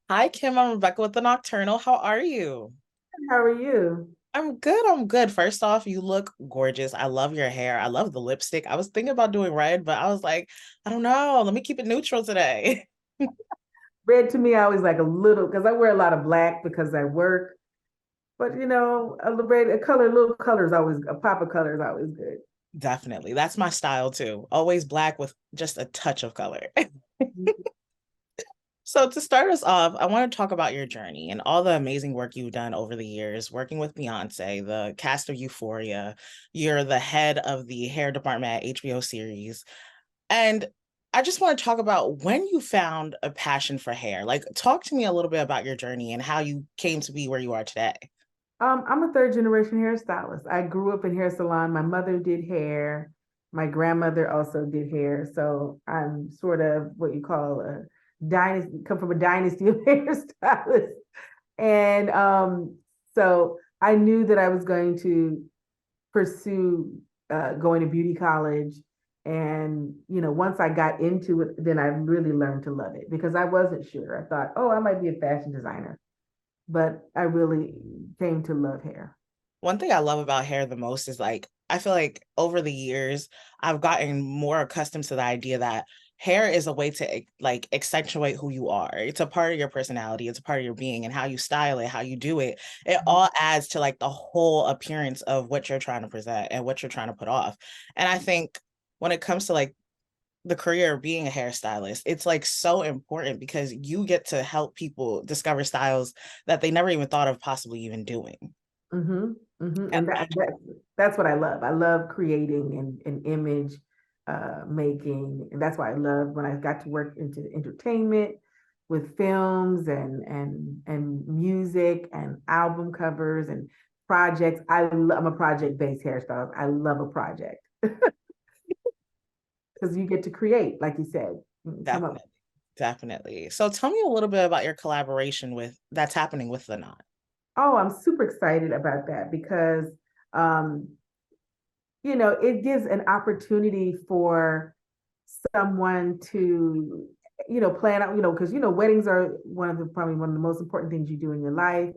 Hi, Kim. I'm Rebecca with the Nocturnal. How are you? How are you? I'm good. I'm good. First off, you look gorgeous. I love your hair. I love the lipstick. I was thinking about doing red, but I was like, I don't know. Let me keep it neutral today. Red to me, I always like a little because I wear a lot of black because I work. But a little red, a little color is always a pop of color is always good. Definitely. That's my style too. Always black with just a touch of color. So to start us off, I want to talk about your journey and all the amazing work you've done over the years, working with Beyonce, the cast of Euphoria. You're the head of the hair department at HBO series. And I just want to talk about when you found a passion for hair. Like, talk to me a little bit about your journey and how you came to be where you are today. I'm a third generation hairstylist. I grew up in hair salon. My mother did hair. My grandmother also did hair. So I'm sort of what you call a dynasty, come from a dynasty of hairstylists. And so I knew that I was going to pursue going to beauty college. And, once I got into it, then I really learned to love it because I wasn't sure. I thought, oh, I might be a fashion designer, but I really came to love hair. One thing I love about hair the most is like, I feel like over the years, I've gotten more accustomed to the idea that hair is a way to like accentuate who you are. It's a part of your personality, it's a part of your being, and how you style it, how you do it. It all adds to like the whole appearance of what you're trying to present and what you're trying to put off. And I think when it comes to like the career of being a hairstylist, it's like so important because you get to help people discover styles that they never even thought of possibly even doing. Mm-hmm. Mm-hmm. And And that's what I love. I love creating and image making, and that's why I love when I got to work into entertainment with films and music and album covers and projects. I'm a project based hairstylist. I love a project because you get to create, like you said, come up. definitely, definitely. So tell me a little bit about your collaboration with that's happening with the knot. Oh, I'm super excited about that because um, it gives an opportunity for someone to, plan out, because weddings are probably one of the most important things you do in your life.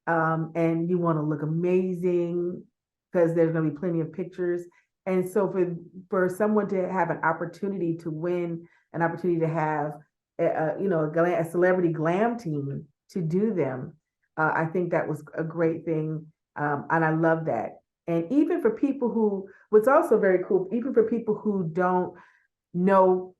And you want to look amazing because there's going to be plenty of pictures. And so for someone to have an opportunity to win, an opportunity to have a celebrity glam team to do them, I think that was a great thing, and I love that. And even for people who, what's also very cool, even for people who don't know,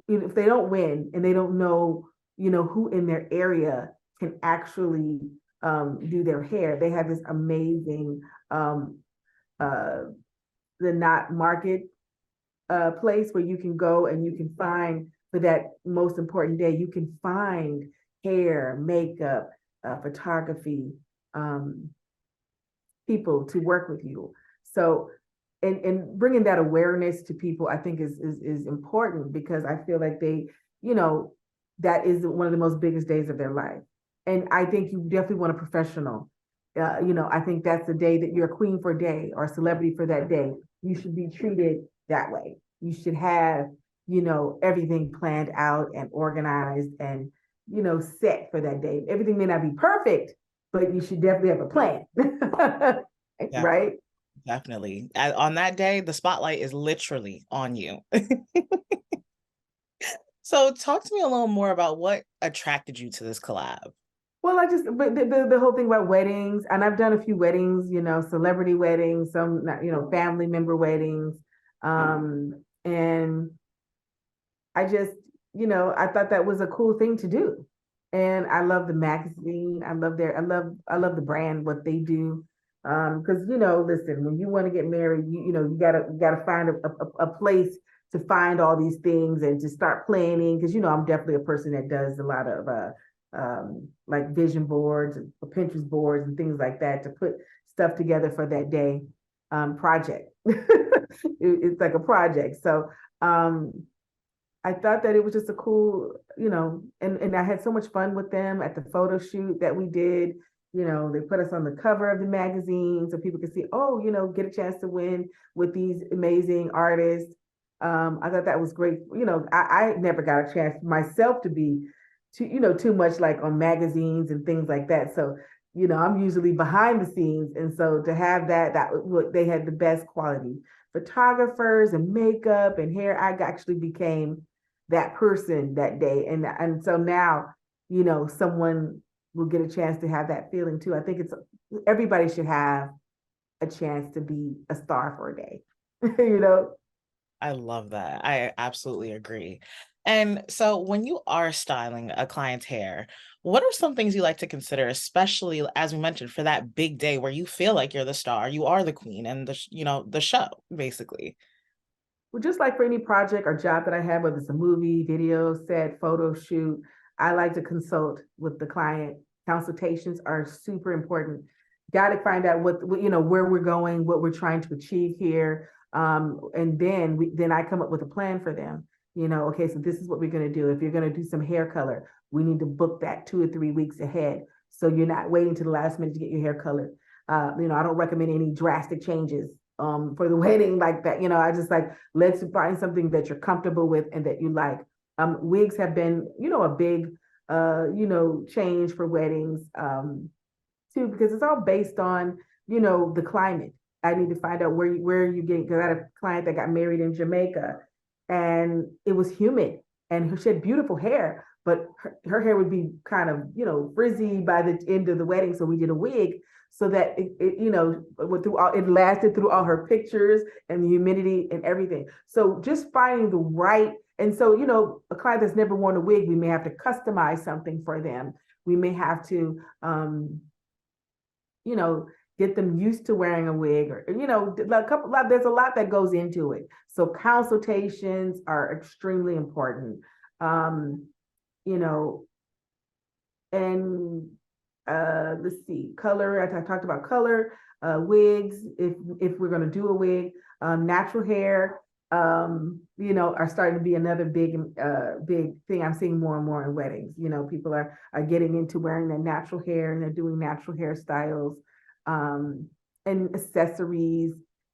if they don't win and they don't know, who in their area can actually do their hair, they have this amazing uh, the Knot Market place where you can go and you can find for that most important day, you can find hair, makeup, photography, um, people to work with you. So, and bringing that awareness to people, I think is important because I feel like you know, that is one of the most biggest days of their life. And I think you definitely want a professional. I think that's the day that you're a queen for a day or a celebrity for that day. You should be treated that way. You should have, everything planned out and organized and, set for that day. Everything may not be perfect, but you should definitely have a plan. Yeah, Right? definitely. On that day, the spotlight is literally on you. So talk to me a little more about what attracted you to this collab. Well, but the whole thing about weddings, and I've done a few weddings, celebrity weddings, some, family member weddings. And I just, I thought that was a cool thing to do. And I love the magazine. I love the brand, what they do. Because, listen, when you want to get married, you gotta find a place to find all these things and to start planning. Because, I'm definitely a person that does a lot of like vision boards and Pinterest boards and things like that to put stuff together for that day project. It's like a project. So um, I thought that it was just a cool, and I had so much fun with them at the photo shoot that we did. They put us on the cover of the magazine so people could see, oh, get a chance to win with these amazing artists. I thought that was great. I never got a chance myself to be too much like on magazines and things like that. So, I'm usually behind the scenes. And so to have that look, they had the best quality photographers and makeup and hair. I actually became that person that day. And so now, someone will get a chance to have that feeling too. I think it's everybody should have a chance to be a star for a day, you know? I love that. I absolutely agree. And so when you are styling a client's hair, what are some things you like to consider, especially as we mentioned, for that big day where you feel like you're the star, you are the queen and the show, basically. Well, just like for any project or job that I have, whether it's a movie, video, set, photo shoot, I like to consult with the client. Consultations are super important. Got to find out where we're going, what we're trying to achieve here, and then I come up with a plan for them. Okay, so this is what we're going to do. If you're going to do some hair color, we need to book that 2 or 3 weeks ahead, so you're not waiting to the last minute to get your hair colored. I don't recommend any drastic changes for the wedding like that. I just like, let's find something that you're comfortable with and that you like. Wigs have been, a big, change for weddings too, because it's all based on, the climate. I need to find out where you getting, because I had a client that got married in Jamaica and it was humid and she had beautiful hair, but her hair would be kind of, frizzy by the end of the wedding. So we did a wig so that it lasted through all her pictures and the humidity and everything. So just finding the right, and so, a client that's never worn a wig, we may have to customize something for them. We may have to, you know, get them used to wearing a wig, or there's a lot that goes into it. So consultations are extremely important. Um, you know, and let's see, color. I talked about color, wigs. If we're going to do a wig, natural hair, are starting to be another big thing. I'm seeing more and more in weddings. People are getting into wearing their natural hair and they're doing natural hairstyles, um, and accessories.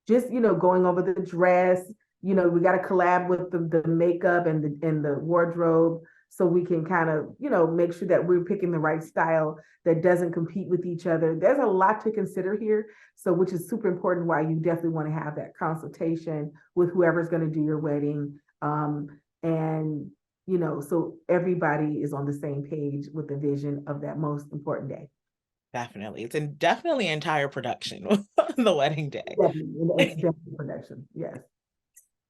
Just going over the dress. We got to collab with the makeup and the wardrobe so we can kind of make sure that we're picking the right style that doesn't compete with each other. There's a lot to consider here, so which is super important, why you definitely want to have that consultation with whoever's going to do your wedding, and so everybody is on the same page with the vision of that most important day. Definitely. Definitely entire production, the wedding day. Definitely, it's definitely production. Yes.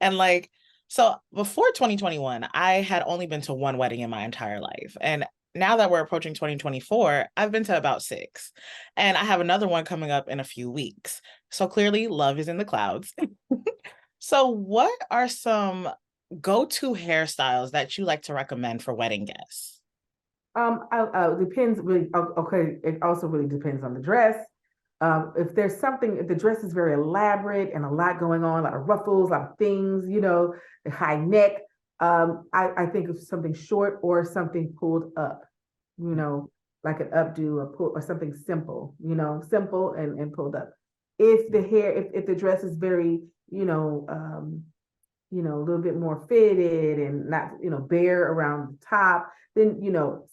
And like, so before 2021, I had only been to one wedding in my entire life. And now that we're approaching 2024, I've been to about six. And I have another one coming up in a few weeks. So clearly, love is in the clouds. So, what are some go-to hairstyles that you like to recommend for wedding guests? Depends really. Okay, it also really depends on the dress. If the dress is very elaborate and a lot going on, a lot of ruffles, a lot of things, the high neck. I think of something short or something pulled up, you know, like an updo or pull or something simple, simple and pulled up. If the dress is very, a little bit more fitted and not, bare around the top, then,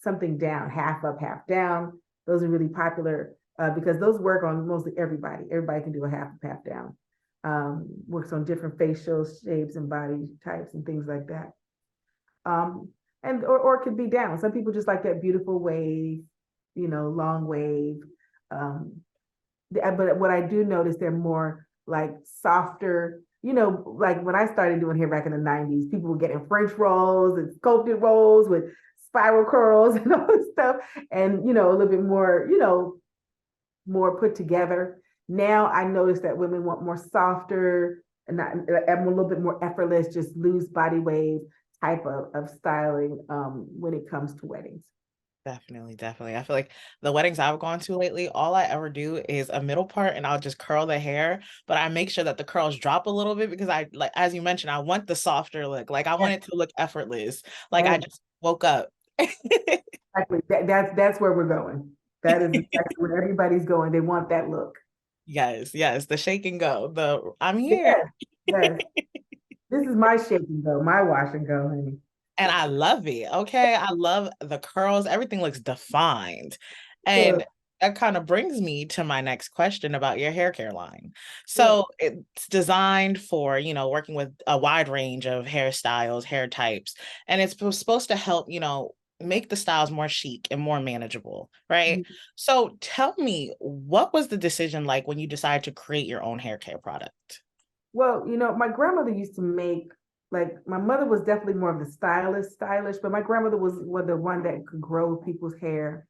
something down, half up, half down. Those are really popular because those work on mostly everybody. Everybody can do a half up, half down. Works on different facial shapes and body types and things like that. Or it could be down. Some people just like that beautiful wave, long wave. But what I do notice, they're more like softer. Like when I started doing hair back in the 90s, people were getting French rolls and sculpted rolls with spiral curls and all this stuff. And, a little bit more, more put together. Now I notice that women want more softer and a little bit more effortless, just loose body wave type of styling when it comes to weddings. Definitely, definitely. I feel like the weddings I've gone to lately, all I ever do is a middle part and I'll just curl the hair, but I make sure that the curls drop a little bit because I like, as you mentioned, I want the softer look. Like I Yeah. want it to look effortless. Like I Right. just woke up. Exactly. That's where we're going. That is exactly where everybody's going. They want that look. Yes, yes, the shake and go. The I'm here. Yes, yes. This is my shake and go, my wash and go, honey. And I love it. Okay. I love the curls. Everything looks defined. Yeah. And that kind of brings me to my next question about your hair care line. Yeah. So it's designed for, working with a wide range of hairstyles, hair types, and it's supposed to help, make the styles more chic and more manageable, right? Mhm. So tell me, what was the decision like when you decided to create your own hair care product? Well, my grandmother used to make, like, my mother was definitely more of the stylish, but my grandmother was the one that could grow people's hair.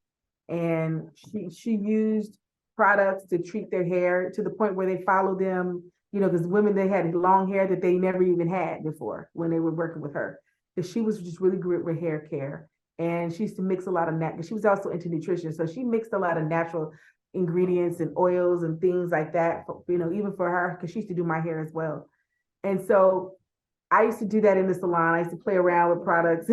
And she used products to treat their hair to the point where they followed them, because women, they had long hair that they never even had before when they were working with her. Because she was just really great with hair care. And she used to mix a lot of nat. She was also into nutrition, so she mixed a lot of natural ingredients and oils and things like that. Even for her, because she used to do my hair as well. And so I used to do that in the salon. I used to play around with products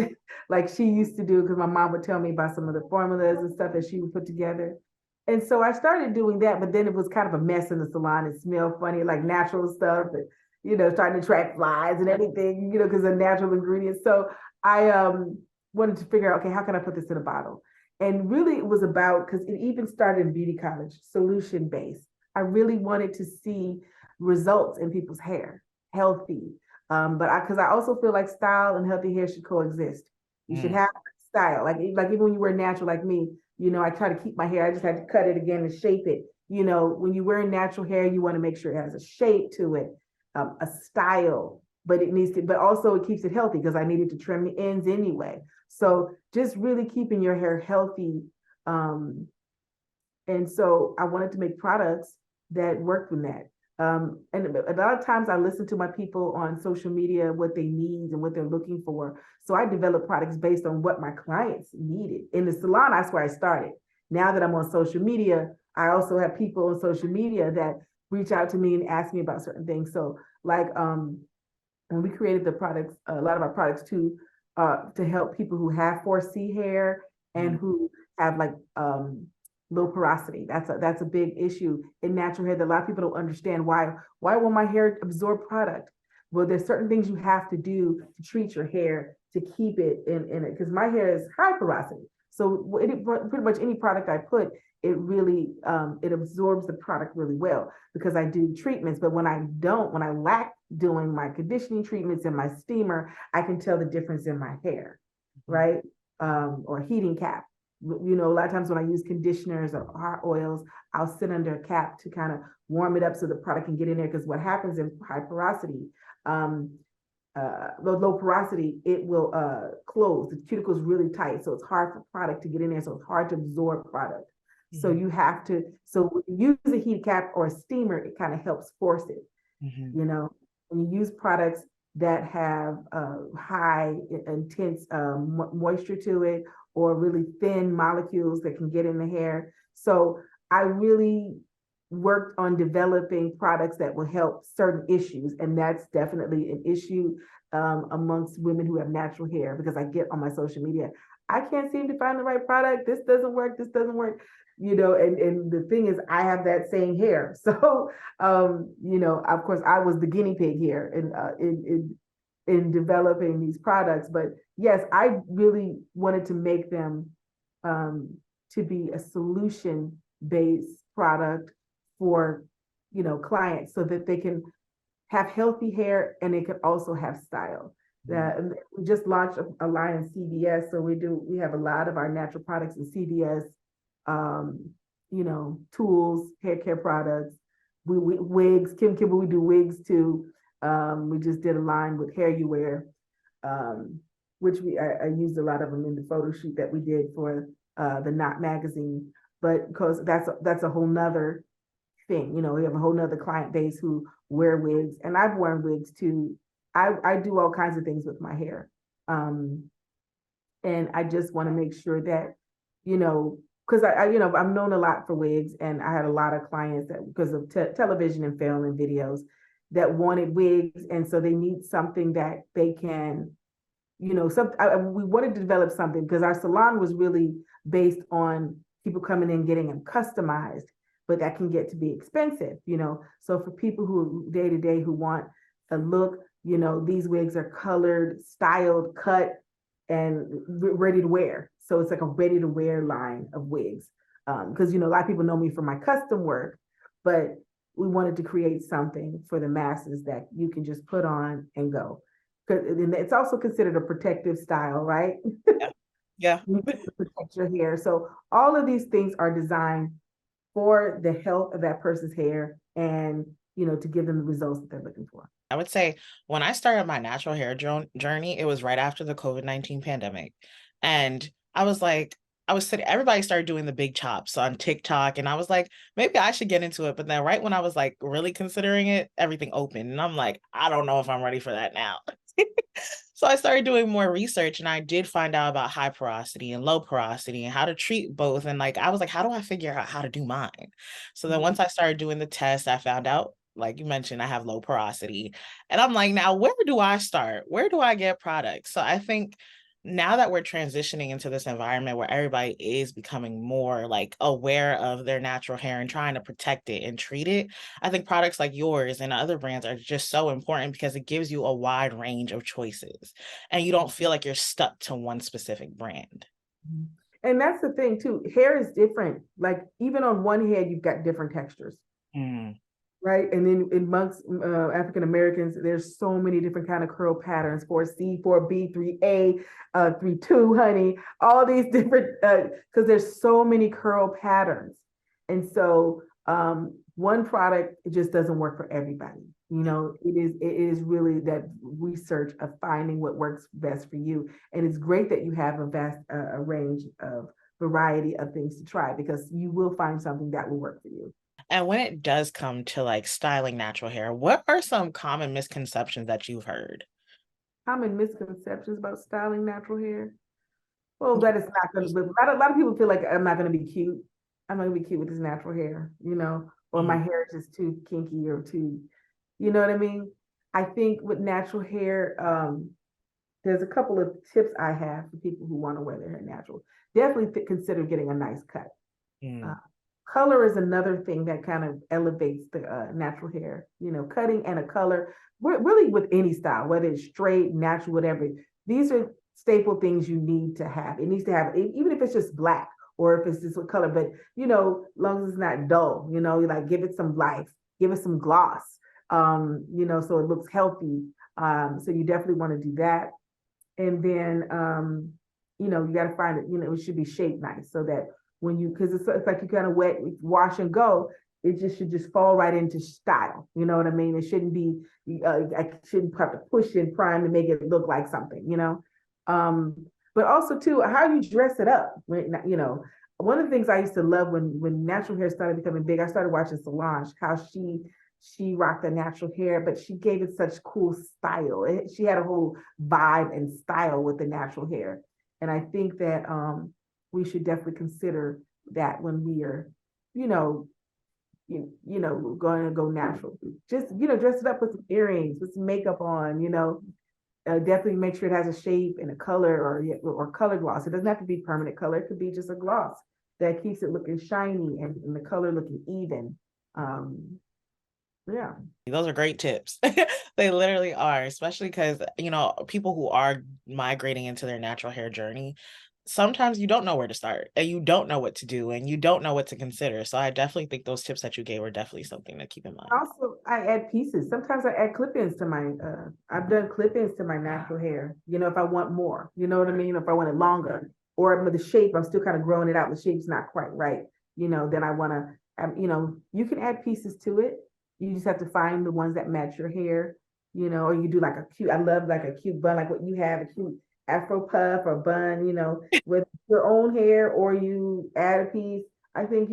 like she used to do, because my mom would tell me about some of the formulas and stuff that she would put together. And so I started doing that, but then it was kind of a mess in the salon. It smelled funny, like natural stuff, and trying to attract flies and everything, because of natural ingredients. So I wanted to figure out, okay, how can I put this in a bottle? And really, it was about, because it even started in beauty college, solution based. I really wanted to see results in people's hair, healthy, but because I also feel like style and healthy hair should coexist. You should Mm, have style, like even when you wear natural, like me, I try to keep my hair. I just had to cut it again and shape it. When you wear natural hair, you want to make sure it has a shape to it, a style, but it needs to, but also it keeps it healthy, because I needed to trim the ends anyway. So just really keeping your hair healthy. Um, and so I wanted to make products that worked with that. And a lot of times I listen to my people on social media, what they need and what they're looking for. So I develop products based on what my clients needed. In the salon, that's where I started. Now that I'm on social media, I also have people on social media that reach out to me and ask me about certain things. So like when we created the products, a lot of our products to help people who have 4C hair and mm, who have like low porosity. That's a big issue in natural hair that a lot of people don't understand. Why will my hair absorb product? Well, there's certain things you have to do to treat your hair to keep it in it, because my hair is high porosity. So pretty much any product I put, it really it absorbs the product really well, because I do treatments. But when I lack doing my conditioning treatments and my steamer, I can tell the difference in my hair, mm, right? Or heating cap. A lot of times when I use conditioners or hot oils, I'll sit under a cap to kind of warm it up so the product can get in there. Because what happens in high porosity, um, low porosity, it will close. The cuticle is really tight, so it's hard for product to get in there. So it's hard to absorb product. So mhm, you have to. So when you use a heat cap or a steamer, it kind of helps force it. mhm, You know, when you use products that have high intense moisture to it, or really thin molecules that can get in the hair. So I really worked on developing products that will help certain issues, and that's definitely an issue amongst women who have natural hair, because I get on my social media, I can't seem to find the right product. This doesn't work. This doesn't work. And the thing is, I have that same hair, so of course, I was the guinea pig here in developing these products. But yes, I really wanted to make them um, to be a solution based product for clients, so that they can have healthy hair and they could also have style. mhm, We just launched a line in CVS, so we have a lot of our natural products in CVS, tools, hair care products, we wigs, Kimble, we do wigs too. We just did a line with hair you wear, um, which I used a lot of them in the photo shoot that we did for the Knot magazine. But because that's a whole nother thing, we have a whole nother client base who wear wigs, and I've worn wigs too. I do all kinds of things with my hair. Um, and I just want to make sure that, because I'm known a lot for wigs, and I had a lot of clients that, because of television and film and videos, that wanted wigs, and so they need something that they can, we wanted to develop something, because our salon was really based on people coming in getting them customized, but that can get to be expensive. So for people who day to day who want a look, these wigs are colored, styled, cut, and ready to wear. So it's like a ready to wear line of wigs. Because a lot of people know me for my custom work, but we wanted to create something for the masses that you can just put on and go. And it's also considered a protective style, right? Yeah. Yeah. Protect your hair. So all of these things are designed for the health of that person's hair and to give them the results that they're looking for. I would say when I started my natural hair journey, it was right after the COVID-19 pandemic. And I was like, I was sitting, everybody started doing the big chops on TikTok. And I was like, maybe I should get into it. But then right when I was like really considering it, everything opened. And I'm like, I don't know if I'm ready for that now. So I started doing more research and I did find out about high porosity and low porosity and how to treat both. And like, I was like, how do I figure out how to do mine? So then once I started doing the test, I found out, like you mentioned, I have low porosity. And I'm like, now where do I start? Where do I get products? So I think now that we're transitioning into this environment where everybody is becoming more like aware of their natural hair and trying to protect it and treat it, I think products like yours and other brands are just so important because it gives you a wide range of choices and you don't feel like you're stuck to one specific brand. And that's the thing too. Hair is different. Like even on one head, you've got different textures, Mm, right? And then amongst African Americans, there's so many different kind of curl patterns: 4C, 4B, 3A, 3-2, honey. All these different because there's so many curl patterns, and so one product it just doesn't work for everybody. It is really that research of finding what works best for you, and it's great that you have a vast a range of variety of things to try because you will find something that will work for you. and when it does come to like styling natural hair, what are some common misconceptions that you've heard? Common misconceptions about styling natural hair. Well, that it's not going to. A lot of people feel like I'm not going to be cute. I'm not going to be cute with this natural hair, or my Mm, hair is just too kinky or too, you know what I mean? I think with natural hair, there's a couple of tips I have for people who want to wear their hair natural. Definitely consider getting a nice cut. Uh, mm. Color is another thing that kind of elevates the natural hair. Cutting and a color, really with any style, whether it's straight, natural, whatever. These are staple things you need to have. It needs to have, even if it's just black or if it's just a color, but as long as it's not dull, you like give it some life, give it some gloss, so it looks healthy. So you definitely want to do that. And then you got to find it, it should be shaped nice so that when because it's like you kind of wet, wash and go, it just should just fall right into style. You know what I mean? It shouldn't be, I shouldn't have to push and prime to make it look like something. Um, but also too, how you dress it up. One of the things I used to love when natural hair started becoming big, I started watching Solange, how she rocked the natural hair, but she gave it such cool style. She had a whole vibe and style with the natural hair. And I think that we should definitely consider that when we are, you know, going to go natural. Just, dress it up with some earrings, with some makeup on, definitely make sure it has a shape and a color or color gloss. It doesn't have to be permanent color. It could be just a gloss that keeps it looking shiny and the color looking even. Yeah. Those are great tips. They literally are, especially because, people who are migrating into their natural hair journey, sometimes you don't know where to start and you don't know what to do and you don't know what to consider. So I definitely think those tips that you gave are definitely something to keep in mind. Also, I add pieces. Sometimes I add clip-ins to my I've done clip-ins to my natural hair, if I want more, you know what I mean? If I want it longer or the shape, I'm still kind of growing it out. The shape's not quite right, then I want to, you can add pieces to it. You just have to find the ones that match your hair, or you do like a cute, I love like a cute bun, like what you have, a cute Afro puff or bun, with your own hair, or you add a piece. I think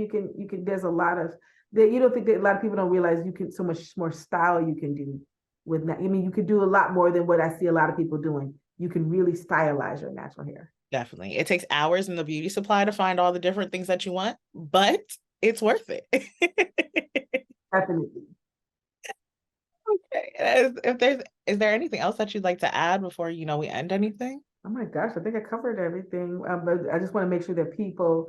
there's a lot of that you don't think that a lot of people don't realize you can so much more style you can do with that. I mean, you can do a lot more than what I see a lot of people doing. You can really stylize your natural hair. Definitely. It takes hours in the beauty supply to find all the different things that you want, but it's worth it. Definitely. Okay. Is there anything else that you'd like to add before, we end anything? Oh my gosh, I think I covered everything. But I just want to make sure that people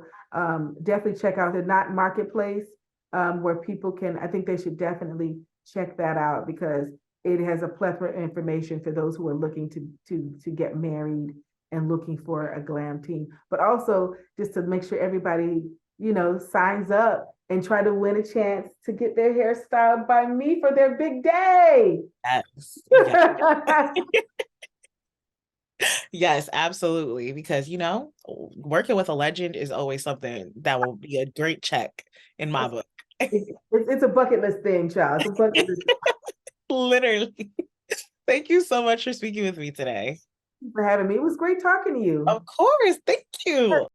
definitely check out the Not Marketplace, where people can, I think they should definitely check that out because it has a plethora of information for those who are looking to get married and looking for a glam team, but also just to make sure everybody, signs up and try to win a chance to get their hair styled by me for their big day. Yes. Yes. Yes, absolutely. Because, working with a legend is always something that will be a great check in my book. It's a bucket list thing, child. It's a bucket list. Literally. Thank you so much for speaking with me today. For having me. It was great talking to you. Of course. Thank you.